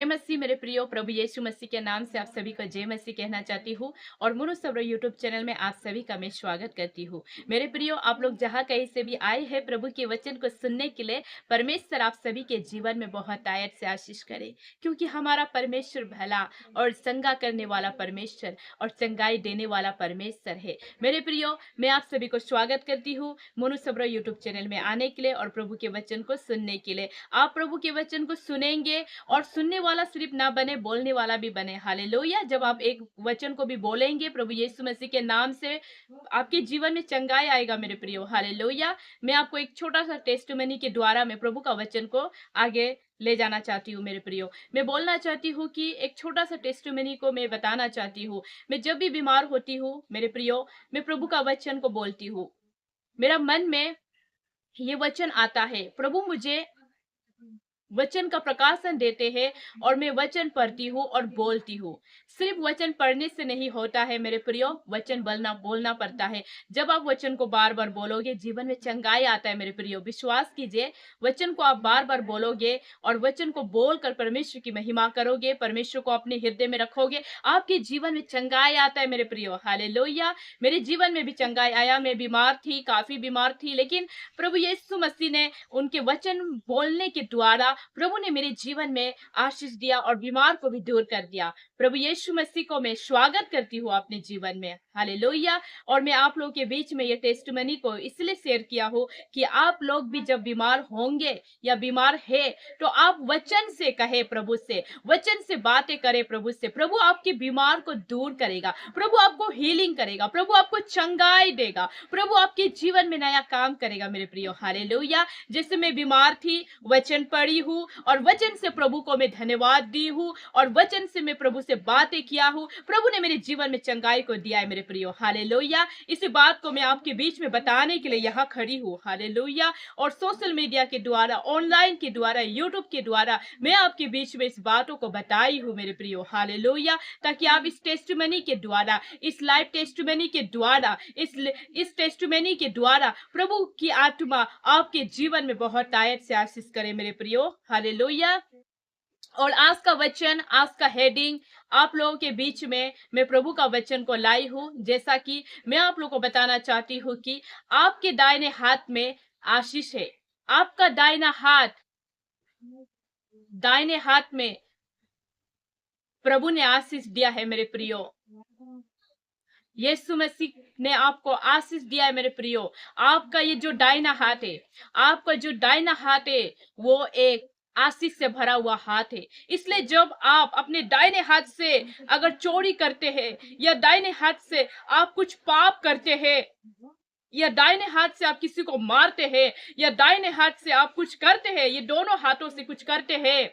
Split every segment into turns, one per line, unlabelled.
जय मसीह मेरे प्रियो, प्रभु यीशु मसीह के नाम से आप सभी को जय मसीह कहना चाहती हूँ और मुनु सब्र यूट्यूब चैनल में आप सभी का मैं स्वागत करती हूँ। मेरे प्रियो, आप लोग जहाँ कहीं से भी आए हैं प्रभु के वचन को सुनने के लिए, परमेश्वर आप सभी के जीवन में बहुत आयत से आशीष करे, क्योंकि हमारा परमेश्वर भला और चंगा करने वाला परमेश्वर और चंगाई देने वाला परमेश्वर है। मेरे प्रियो, मैं आप सभी को स्वागत करती हूँ मुनु सब्र यूट्यूब चैनल में आने के लिए और प्रभु के वचन को सुनने के लिए। आप प्रभु के वचन को सुनेंगे और सुनने वाला सिर्फ ना बने, बोलने वाला भी बने। हालेलुया। जब आप एक वचन को भी बोलेंगे प्रभु यीशु मसीह के नाम से, आपके जीवन में चंगाई आएगा मेरे प्रियो। हालेलुया। मैं आपको एक छोटा सा टेस्टिमनी के द्वारा मैं प्रभु का वचन को आगे ले जाना चाहती हूँ मेरे प्रियो। मैं बोलना चाहती हूँ कि एक छोटा सा टेस्टिमनी को मैं बताना चाहती हूँ। मैं जब भी बीमार होती हूँ मेरे प्रियो, मैं प्रभु का वचन को बोलती हूँ। मेरा मन में ये वचन आता है, प्रभु मुझे वचन का प्रकाशन देते हैं और मैं वचन पढ़ती हूँ और बोलती हूँ। सिर्फ वचन पढ़ने से नहीं होता है मेरे प्रियो, वचन बोलना पड़ता है। जब आप वचन को बार बार बोलोगे, जीवन में चंगाई आता है मेरे प्रियो। विश्वास कीजिए, वचन को आप बार बार बोलोगे और वचन को बोलकर परमेश्वर की महिमा करोगे, परमेश्वर को अपने हृदय में रखोगे, आपके जीवन में चंगाई आता है मेरे प्रियो। हालेलुया। मेरे जीवन में भी चंगाई आया। मैं बीमार थी, काफी बीमार थी, लेकिन प्रभु यीशु मसीह ने उनके वचन बोलने के द्वारा प्रभु ने मेरे जीवन में आशीष दिया और बीमार को भी दूर कर दिया। प्रभु यीशु मसीह को मैं स्वागत करती हूँ अपने जीवन में। हालेलुया। और मैं आप लोगों के बीच में ये टेस्टिमनी को इसलिए शेयर किया हो कि आप लोग भी जब बीमार होंगे या बीमार है तो आप वचन से कहे, प्रभु से वचन से बातें करें प्रभु से। प्रभु आपके बीमार को दूर करेगा, प्रभु आपको हीलिंग करेगा, प्रभु आपको चंगाई देगा, प्रभु आपके जीवन में नया काम करेगा मेरे प्रियो। हालेलुया। जैसे मैं बीमार थी, वचन पढ़ी हूँ और वचन से प्रभु को मैं धन्यवाद दी हूँ और वचन से मैं प्रभु से बातें किया हूँ, प्रभु ने मेरे जीवन में चंगाई को दिया है मेरे प्रियो। हालेलुया। इसी बात को मैं आपके बीच में बताने के लिए यहाँ खड़ी हूँ। हालेलुया। और सोशल मीडिया के द्वारा, ऑनलाइन के द्वारा, यूट्यूब के द्वारा मैं आपके बीच में इस बातों को बताई हूँ मेरे प्रियो। हालेलुया। ताकि आप इस टेस्टिमनी के द्वारा, इस लाइव टेस्टिमनी के द्वारा, इस टेस्टिमनी के द्वारा प्रभु की आत्मा आपके जीवन में बहुत आयत से आशीष करे मेरे प्रियो। हालेलुया। और आज का वचन, आज का हेडिंग आप लोगों के बीच में मैं प्रभु का वचन को लाई हूँ। जैसा कि मैं आप लोगों को बताना चाहती हूँ कि आपके दाहिने हाथ में आशीष है। आपका दाहिना हाथ, दाहिने हाथ में प्रभु ने आशीष दिया है मेरे प्रियो। यीशु मसीह ने आपको आशीष दिया है मेरे प्रियो। आपका ये जो दाहिना हाथ है, आपका जो दाहिना हाथ है वो एक आशीष से भरा हुआ हाथ है। इसलिए जब आप अपने दाहिने हाथ से अगर चोरी करते हैं या दाहिने हाथ से आप कुछ पाप करते हैं या दाहिने हाथ से आप किसी को मारते हैं या दाहिने हाथ से आप कुछ करते हैं, ये दोनों हाथों से कुछ करते हैं,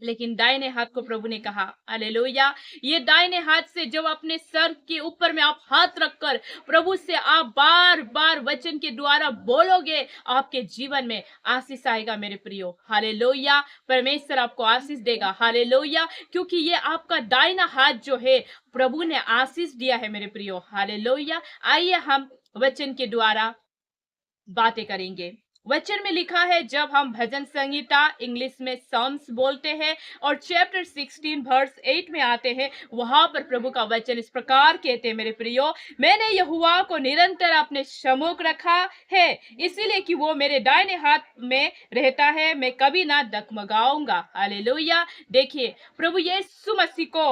लेकिन दाहिने हाथ को प्रभु ने कहा, हालेलुया, ये दाहिने हाथ से जब अपने सर के ऊपर में आप हाथ रखकर प्रभु से आप बार बार वचन के द्वारा बोलोगे, आपके जीवन में आशीष आएगा मेरे प्रियो। हालेलुया। परमेश्वर आपको आशीष देगा। हालेलुया। क्योंकि ये आपका दाहिना हाथ जो है प्रभु ने आशीष दिया है मेरे प्रियो। हालेलुया। आइए हम वचन के द्वारा बातें करेंगे। वचन में लिखा है, जब हम भजन संगीता, इंग्लिश में सॉन्ग्स बोलते हैं और चैप्टर 16 वर्स 8 में आते हैं, वहां पर प्रभु का वचन इस प्रकार कहते हैं, मेरे प्रियो, मैंने यहोवा को निरंतर अपने सम्मुख रखा है, इसीलिए कि वो मेरे दाहिने हाथ में रहता है, मैं कभी ना डगमगाऊंगा। हालेलुया। देखिए, प्रभु यीशु मसीह को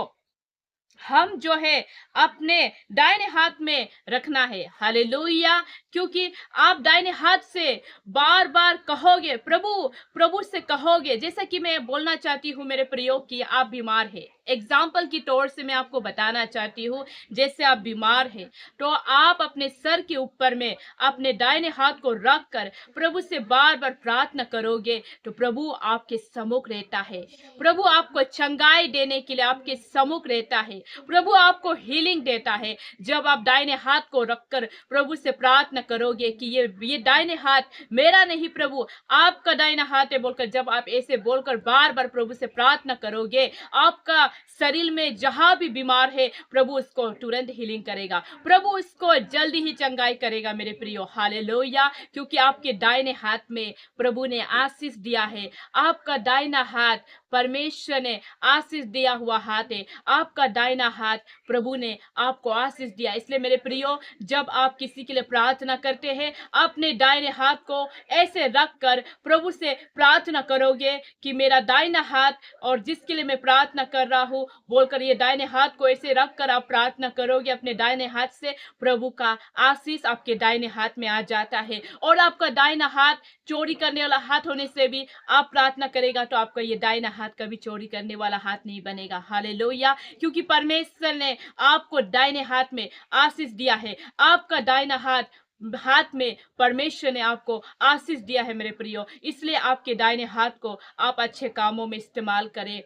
हम जो है अपने दाहिने हाथ में रखना है। हालेलुया। क्योंकि आप दाहिने हाथ से बार बार कहोगे, प्रभु प्रभु से कहोगे। जैसा कि मैं बोलना चाहती हूँ मेरे प्रियो कि आप बीमार है, एग्जाम्पल की तौर से मैं आपको बताना चाहती हूँ, जैसे आप बीमार हैं तो आप अपने सर के ऊपर में अपने दाहिने हाथ को रख कर प्रभु से बार बार प्रार्थना करोगे तो प्रभु आपके सम्मुख रहता है। प्रभु आपको चंगाई देने के लिए आपके सम्मुख रहता है। प्रभु आपको हीलिंग देता है। जब आप दाहिने हाथ को रखकर प्रभु से प्रार्थना करोगे कि ये दाहिने हाथ मेरा नहीं प्रभु, आपका दाहिना हाथ है बोलकर, जब आप ऐसे बोलकर बार बार प्रभु से प्रार्थना करोगे, आपका शरीर में जहां भी बीमार है प्रभु उसको तुरंत हीलिंग करेगा, प्रभु उसको जल्दी ही चंगाई करेगा मेरे प्रियो। हालेलुया। क्योंकि आपके दाहिने हाथ में प्रभु ने आशीष दिया है। आपका दाहिना हाथ परमेश्वर ने आशीष दिया हुआ हाथ है, आपका दाहिना हाथ प्रभु ने आपको आशीष दिया। इसलिए मेरे प्रियो, जब आप किसी के लिए प्रार्थना करते हैं, अपने दाहिने हाथ को ऐसे रख कर प्रभु से प्रार्थना करोगे कि मेरा दाहिना हाथ, और जिसके लिए मैं प्रार्थना कर रहा हूँ बोलकर ये दाहिने हाथ को ऐसे रख कर आप प्रार्थना करोगे अपने दाहिने हाथ से, प्रभु का आशीष आपके दाहिने हाथ में आ जाता है। और आपका दाहिना हाथ चोरी करने वाला हाथ होने से भी आप प्रार्थना करेगा तो आपका ये दाहिना हाथ कभी चोरी करने वाला हाथ नहीं बनेगा। हालेलुया। क्योंकि परमेश्वर ने आपको दाहिने हाथ में आशीष दिया है। आपका दाहिना हाथ में परमेश्वर ने आपको आशीष दिया है मेरे प्रियो। इसलिए आपके दाहिने हाथ को आप अच्छे कामों में इस्तेमाल करें,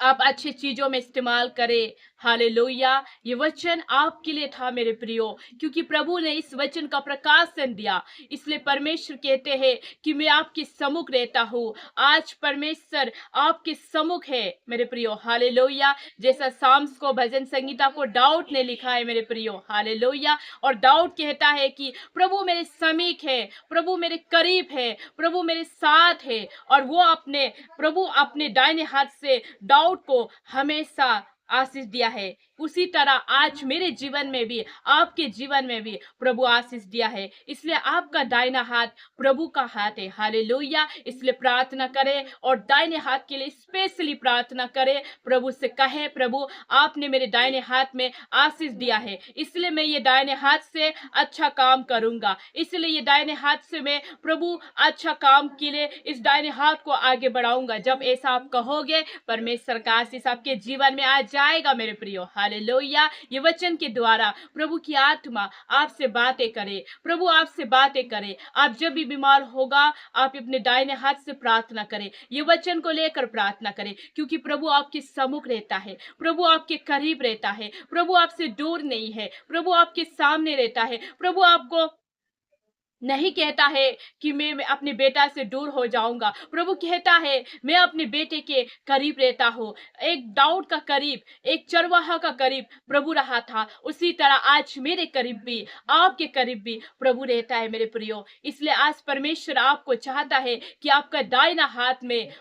आप अच्छी चीजों में इस्तेमाल करें। हालेलुया। ये वचन आपके लिए था मेरे प्रियो, क्योंकि प्रभु ने इस वचन का प्रकाशन दिया। इसलिए परमेश्वर कहते हैं कि मैं आपके सम्मुख रहता हूँ। आज परमेश्वर आपके सम्मुख है मेरे प्रियो। हालेलुया। जैसा साम्स को, भजन संगीता को दाऊद ने लिखा है मेरे प्रियो। हालेलुया। और दाऊद कहता है कि प्रभु मेरे समीप है, प्रभु मेरे करीब है, प्रभु मेरे साथ है। और वो प्रभु अपने दाहिने हाथ से दाऊद को हमेशा आशीष दिया है। उसी तरह आज मेरे जीवन में भी, आपके जीवन में भी प्रभु आशीष दिया है। इसलिए आपका दाहिना हाथ प्रभु का हाथ है। हालेलुया। इसलिए प्रार्थना करें और दाहिने हाथ के लिए स्पेशली प्रार्थना करें। प्रभु से कहे, प्रभु आपने मेरे दाहिने हाथ में आशीष दिया है, इसलिए मैं ये दाहिने हाथ से अच्छा काम करूंगा। इसलिए ये दाहिने हाथ से मैं प्रभु अच्छा काम के लिए इस दाहिने हाथ को आगे बढ़ाऊंगा। जब ऐसा आप कहोगे, परमेश्वर का आशीष आपके जीवन में आ जाएगा मेरे प्रियो। हालेलुया। ये वचन के द्वारा प्रभु की आत्मा आपसे बातें करे, प्रभु आपसे बातें करे। आप जब भी बीमार होगा, आप अपने दाहिने हाथ से प्रार्थना करें, ये वचन को लेकर प्रार्थना करें, क्योंकि प्रभु आपके सम्मुख रहता है, प्रभु आपके करीब रहता है, प्रभु आपसे दूर नहीं है, प्रभु आपके सामने रहता है। प्रभु आपको नहीं कहता है कि मैं अपने बेटा से दूर हो जाऊंगा। प्रभु कहता है मैं अपने बेटे के करीब रहता हूँ। एक दाऊद का करीब, एक चरवाहा का करीब प्रभु रहा था, उसी तरह आज मेरे करीब भी, आपके करीब भी प्रभु रहता है मेरे प्रियो। इसलिए आज परमेश्वर आपको चाहता है कि आपका दाहिना हाथ में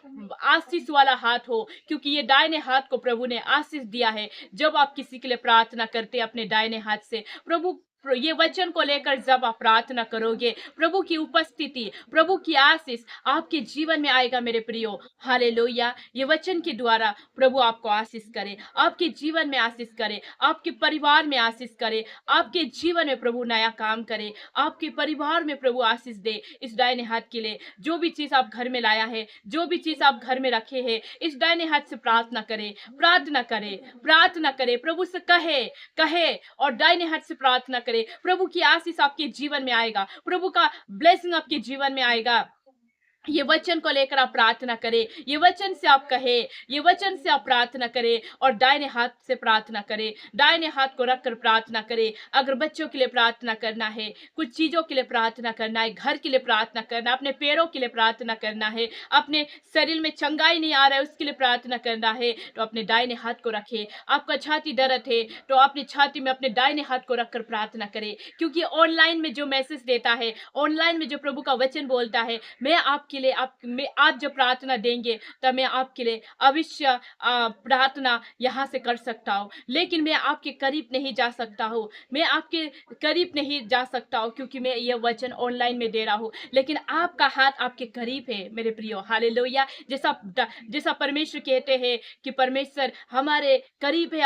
आशीष वाला हाथ हो, क्योंकि ये दाहिने हाथ को प्रभु ने आशीष दिया है। जब आप किसी के लिए प्रार्थना करते हैं अपने दाहिने हाथ से, प्रभु ये वचन को लेकर जब आप प्रार्थना करोगे, प्रभु की उपस्थिति, प्रभु की आशीष आपके जीवन में आएगा मेरे प्रियो। हालेलुया। ये वचन के द्वारा प्रभु आपको आशीष करे, आपके जीवन में आशीष करे, आपके परिवार में आशीष करे, आपके जीवन में प्रभु नया काम करे, आपके परिवार में प्रभु आशीष दे। इस दाहिने हाथ के लिए जो भी चीज आप घर में लाया है, जो भी चीज आप घर में रखे हैं, इस दाहिने हाथ से प्रार्थना करें, प्रार्थना करें, प्रार्थना करें। प्रभु से कहे और दाहिने हाथ से प्रार्थना करें। प्रभु की आशीष आपके जीवन में आएगा, प्रभु का ब्लेसिंग आपके जीवन में आएगा। ये वचन को लेकर आप प्रार्थना करें, ये वचन से आप कहे, ये वचन से आप प्रार्थना करें और दाहिने हाथ से प्रार्थना करें। दाहिने हाथ को रखकर प्रार्थना करें। अगर बच्चों के लिए प्रार्थना करना है, कुछ चीजों के लिए प्रार्थना करना है, घर के लिए प्रार्थना करना, अपने पैरों के लिए प्रार्थना करना है, अपने शरीर में चंगाई नहीं आ रहा है उसके लिए प्रार्थना करना है, तो अपने दाहिने हाथ को रखें। आपका छाती दर्द है तो अपनी छाती में अपने दाहिने हाथ को रखकर प्रार्थना करें, क्योंकि ऑनलाइन में जो मैसेज देता है, ऑनलाइन में जो प्रभु का वचन बोलता है, मैं आपके लिए आप जब प्रार्थना देंगे तब मैं आपके लिए अवश्य प्रार्थना यहाँ से कर सकता हूँ, लेकिन मैं आपके करीब नहीं जा सकता हूँ, मैं आपके करीब नहीं जा सकता हूँ, क्योंकि मैं ये वचन ऑनलाइन में दे रहा हूँ, लेकिन आपका हाथ आपके करीब है मेरे प्रियो। हालेलुया। जैसा परमेश्वर कहते हैं कि परमेश्वर हमारे करीब है,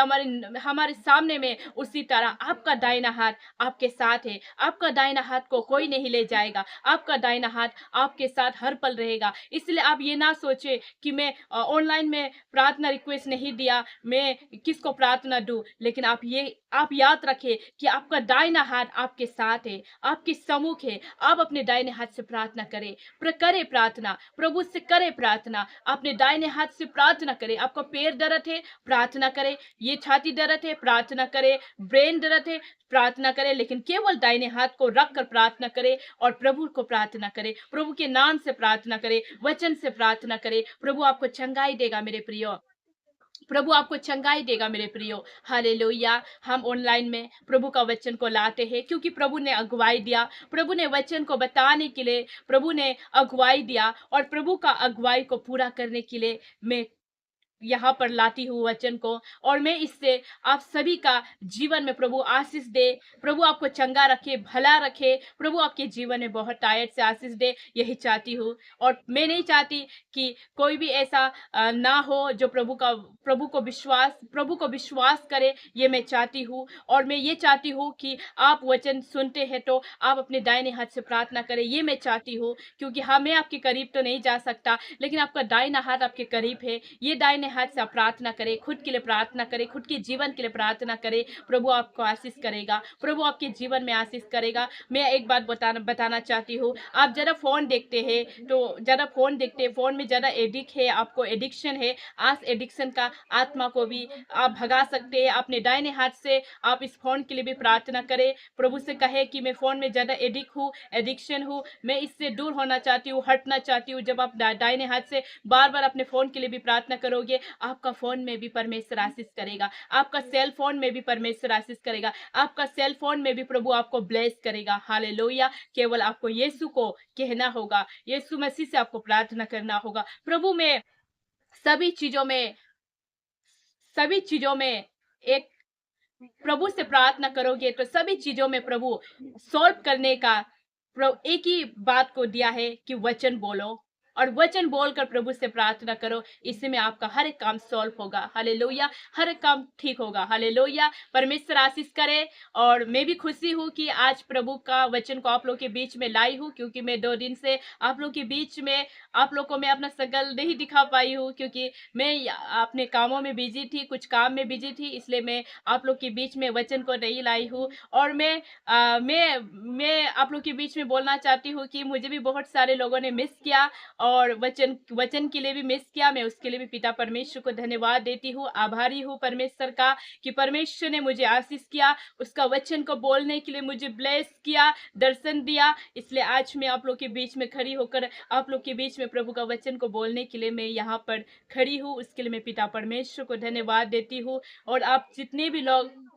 हमारे सामने में, उसी तरह आपका दाहिना हाथ आपके साथ है। आपका दाहिना हाथ को कोई नहीं ले जाएगा, आपका दाहिना हाथ आपके साथ हर पल रहेगा। इसलिए आप ये ना सोचे कि मैं ऑनलाइन में प्रार्थना रिक्वेस्ट नहीं दिया, मैं किसको प्रार्थना दूं, लेकिन आप याद रखें कि आपका दाहिना हाथ आपके साथ है, आपके सम्मुख है। आप अपने दाहिने हाथ से प्रार्थना करें, करे प्रार्थना, प्रभु से करे प्रार्थना, अपने दाहिने हाथ से प्रार्थना करें। आपका पैर दर्द है, प्रार्थना करें, ये छाती दर्द है, प्रार्थना करें, ब्रेन दर्द है, प्रार्थना करें, लेकिन केवल दाहिने हाथ को रख कर प्रार्थना करें और प्रभु को प्रार्थना करें, प्रभु के नाम से प्रार्थना करें, वचन से प्रार्थना करें। प्रभु आपको चंगाई देगा मेरे प्रियो। प्रभु आपको चंगाई देगा मेरे प्रियो। हालेलुया। हम ऑनलाइन में प्रभु का वचन को लाते हैं क्योंकि प्रभु ने अगुवाई दिया, प्रभु ने वचन को बताने के लिए प्रभु ने अगुवाई दिया, और प्रभु का अगुवाई को पूरा करने के लिए मैं यहाँ पर लाती हूँ वचन को। और मैं इससे आप सभी का जीवन में प्रभु आशीष दे, प्रभु आपको चंगा रखे, भला रखे, प्रभु आपके जीवन में बहुत टायर्ड से आशीष दे, यही चाहती हूँ। और मैं नहीं चाहती कि कोई भी ऐसा ना हो जो प्रभु को विश्वास करे, ये मैं चाहती हूँ। और मैं ये चाहती हूँ कि आप वचन सुनते हैं तो आप अपने दाहिने हाथ से प्रार्थना करें, ये मैं चाहती हूँ। क्योंकि हाँ, मैं आपके करीब तो नहीं जा सकता, लेकिन आपका दाहिना हाथ आपके करीब है। ये दाहिने हाथ से आप प्रार्थना करें, खुद के लिए प्रार्थना करें, खुद के जीवन के लिए प्रार्थना करें। प्रभु आपको आशीष करेगा, प्रभु आपके जीवन में आशीष करेगा। मैं एक बात बताना चाहती हूँ, आप जरा फोन देखते हैं तो ज्यादा फोन देखते हैं, फोन में ज्यादा एडिक्ट है, आपको एडिक्शन है, आज एडिक्शन का आत्मा को भी आप भगा सकते हैं। अपने दाहिने हाथ से आप इस फोन के लिए भी प्रार्थना करें, प्रभु से कहे कि मैं फोन में ज्यादा एडिक्शन हूँ, मैं इससे दूर होना चाहती हूँ, हटना चाहती हूँ। जब आप दाहिने हाथ से बार बार अपने फोन के लिए भी प्रार्थना करोगे, आपका फोन में भी परमेश्वर आशीष करेगा, आपका सेल फोन में भी परमेश्वर आशीष करेगा, आपका सेल फोन में भी प्रभु आपको ब्लेस करेगा। हालेलुया। केवल आपको यीशु को कहना होगा, यीशु मसीह से आपको प्रार्थना करना होगा। प्रभु में सभी चीजों में एक प्रभु से प्रार्थना करोगे तो सभी चीजों में प्रभु सॉल्व करने का एक ही बात को दिया है कि वचन बोलो, और वचन बोलकर प्रभु से प्रार्थना करो, इसमें आपका हर एक काम सॉल्व होगा। हालेलुया। हर एक काम ठीक होगा। हालेलुया। परमेश्वर आशीष करे। और मैं भी खुशी हूँ कि आज प्रभु का वचन को आप लोग के बीच में लाई हूँ, क्योंकि मैं 2 दिन से आप लोग के बीच में आप लोग को मैं अपना शकल नहीं दिखा पाई हूँ, क्योंकि मैं अपने कामों में बिजी थी, कुछ काम में बिजी थी, इसलिए मैं आप लोग के बीच में वचन को नहीं लाई हूँ। और मैं आप लोग के बीच में बोलना चाहती हूँ कि मुझे भी बहुत सारे लोगों ने मिस किया, और वचन के लिए भी मिस किया। मैं उसके लिए भी पिता परमेश्वर को धन्यवाद देती हूँ, आभारी हूँ परमेश्वर का कि परमेश्वर ने मुझे आशीष किया, उसका वचन को बोलने के लिए मुझे ब्लेस किया, दर्शन दिया। इसलिए आज मैं आप लोग के बीच में खड़ी होकर आप लोग के बीच में प्रभु का वचन को बोलने के लिए मैं यहाँ पर खड़ी हूँ। उसके लिए मैं पिता परमेश्वर को धन्यवाद देती हूँ। और आप जितने भी लोग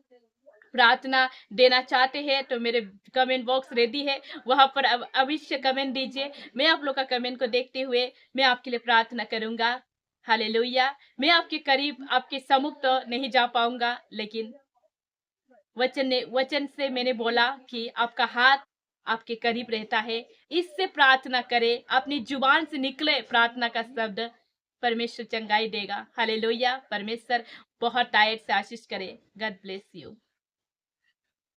प्रार्थना देना चाहते हैं तो मेरे कमेंट बॉक्स रेडी है, वहां पर अवश्य कमेंट दीजिए। मैं आप लोग का कमेंट को देखते हुए मैं आपके लिए प्रार्थना करूंगा। हालेलुया। मैं आपके करीब, आपके सम्मुख तो नहीं जा पाऊंगा, लेकिन वचन से मैंने बोला कि आपका हाथ आपके करीब रहता है। इससे प्रार्थना करें, अपनी जुबान से निकले प्रार्थना का शब्द, परमेश्वर चंगाई देगा। हालेलुया। परमेश्वर बहुत टायर्ड से आशीष करे। God bless you.